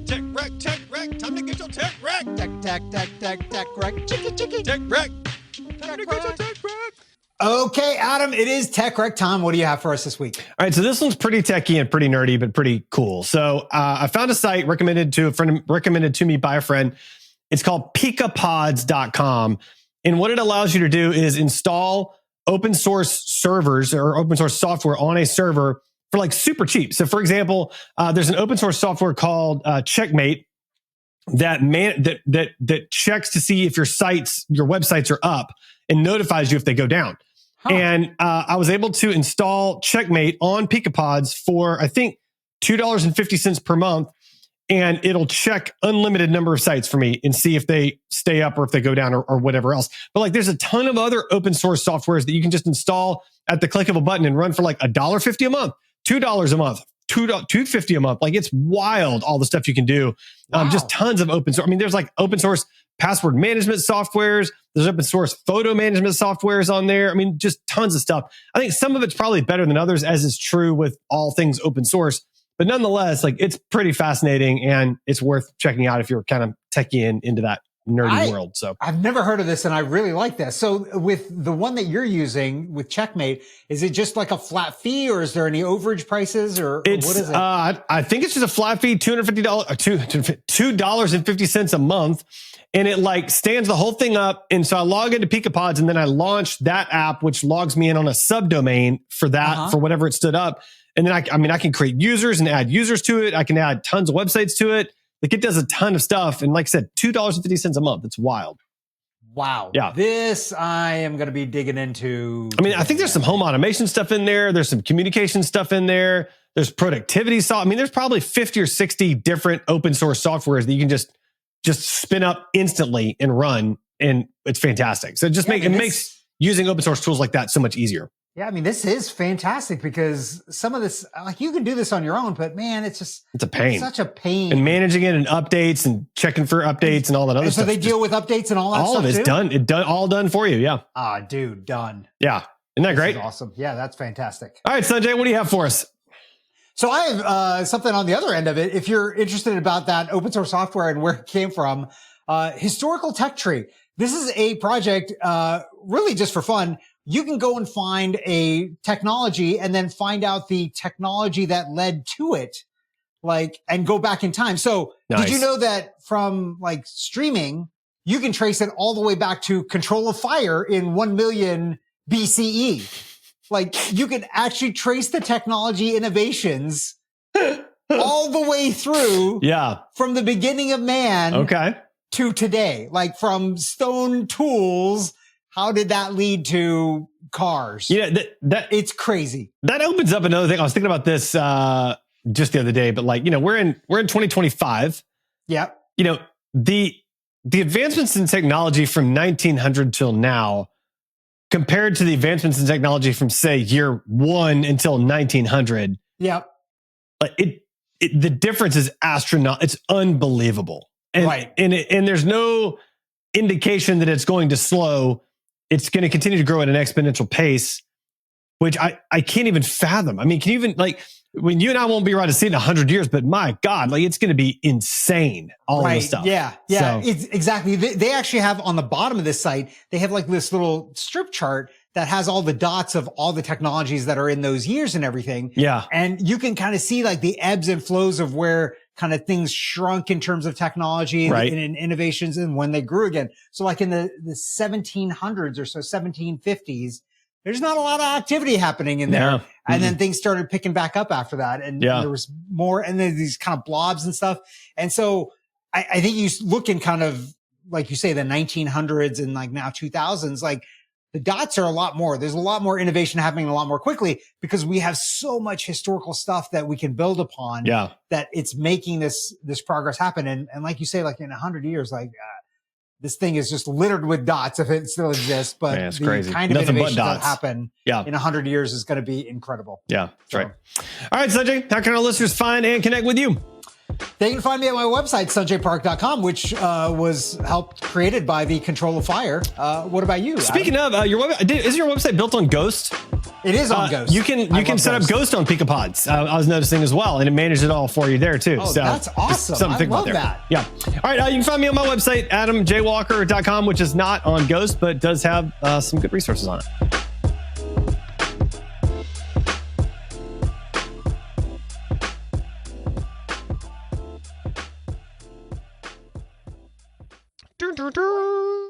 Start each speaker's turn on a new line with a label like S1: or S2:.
S1: Tech wreck. Time to get your tech wreck.
S2: Tech wreck. Chicky.
S1: Tech wreck. Time to get your tech wreck.
S2: Okay, Adam, it is Tech Wreck time. What do you have for us this week?
S3: All right, so this one's pretty techy and pretty nerdy, but pretty cool. So I found a site recommended to me by a friend. It's called PikaPods.com. And what it allows you to do is install open source servers or open source software on a server for like super cheap. So for example, there's an open source software called Checkmate that checks to see if your websites are up and notifies you if they go down. Huh. And I was able to install Checkmate on PikaPods for, I think, $2.50 per month. And it'll check unlimited number of sites for me and see if they stay up or if they go down or whatever else. But like, there's a ton of other open source softwares that you can just install at the click of a button and run for like $1.50 a month, $2 a month, $2.50 a month. Like, it's wild, all the stuff you can do. Wow. Just tons of open source. I mean, there's like open source password management softwares. There's open source photo management softwares on there. I mean, just tons of stuff. I think some of it's probably better than others, as is true with all things open source. But nonetheless, like, it's pretty fascinating and it's worth checking out if you're kind of techie into that nerdy world. So
S2: I've never heard of this and I really like this. So with the one that you're using with Checkmate, is it just like a flat fee or is there any overage prices or what is it?
S3: I think it's just a flat fee, $2.50 a month. And it like stands the whole thing up. And so I log into PikaPods and then I launch that app, which logs me in on a subdomain for that, for whatever it stood up. And then I can create users and add users to it. I can add tons of websites to it. Like, it does a ton of stuff. And like I said, $2.50 a month. It's wild.
S2: Wow.
S3: Yeah.
S2: This I am going to be digging into.
S3: I mean, I think there's some home automation stuff in there. There's some communication stuff in there. There's productivity software. I mean, there's probably 50 or 60 different open source softwares that you can just spin up instantly and run. And it's fantastic. So it makes using open source tools like that so much easier.
S2: Yeah, I mean, this is fantastic because some of this, like, you can do this on your own, but man, it's
S3: a pain.
S2: It's such a pain.
S3: And managing it and updates and checking for updates and all that other stuff.
S2: So they deal with updates and all that stuff.
S3: All of it's done. All done for you. Yeah.
S2: Ah, dude, done.
S3: Yeah. Isn't that great?
S2: Awesome. Yeah, that's fantastic.
S3: All right, Sanjay, what do you have for us?
S2: So I have something on the other end of it. If you're interested about that open source software and where it came from, Historical Tech Tree. This is a project really just for fun. You can go and find a technology and then find out the technology that led to it, like, and go back in time. So Did you know that from like streaming, you can trace it all the way back to Control of Fire in 1 million BCE? Like, you can actually trace the technology innovations all the way through.
S3: Yeah.
S2: From the beginning of man. To today, like from stone tools. How did that lead to cars?
S3: Yeah, that
S2: it's crazy.
S3: That opens up another thing. I was thinking about this just the other day, but like, we're in 2025.
S2: Yeah.
S3: The advancements in technology from 1900 till now, compared to the advancements in technology from, say, year one until 1900.
S2: Yeah.
S3: Like the difference is astronomical. It's unbelievable. And,
S2: right.
S3: And there's no indication that it's going to slow. It's going to continue to grow at an exponential pace, which I can't even fathom. I mean, can you even, like, when you and I won't be around to see it in 100 years, but my God, like, it's going to be insane. All of this stuff.
S2: Yeah.
S3: So,
S2: It's exactly. They actually have on the bottom of this site, they have like this little strip chart that has all the dots of all the technologies that are in those years and everything.
S3: Yeah.
S2: And you can kind of see like the ebbs and flows of where kind of things shrunk in terms of technology and in innovations and when they grew again. So like in the 1700s or so, 1750s, there's not a lot of activity happening in there.
S3: Yeah.
S2: And then things started picking back up after that. And there was more, and then these kind of blobs and stuff. And so I think you look in kind of, like you say, the 1900s and like now 2000s, like the dots are a lot more. There's a lot more innovation happening a lot more quickly because we have so much historical stuff that we can build upon that it's making this progress happen. And like you say, like in 100 years, like, this thing is just littered with dots if it still exists, but
S3: man, it's
S2: the
S3: crazy.
S2: Kind of
S3: Nothing
S2: innovations
S3: but
S2: that
S3: dots.
S2: happen in 100 years is going to be incredible.
S3: Yeah, that's right. All right, Sanjay, how can our listeners find and connect with you?
S2: They can find me at my website, sunjaypark.com, which was helped created by the Control of Fire. What about you?
S3: Speaking of, is your website built on Ghost?
S2: It is on Ghost.
S3: You can set up Ghost on PicoPods. I was noticing as well, and it managed it all for you there too.
S2: Oh,
S3: so
S2: that's awesome.
S3: Something to think about there.
S2: That.
S3: Yeah. All right. You can find me on my website, adamjwalker.com, which is not on Ghost, but does have some good resources on it.
S1: Dun, dun, dun.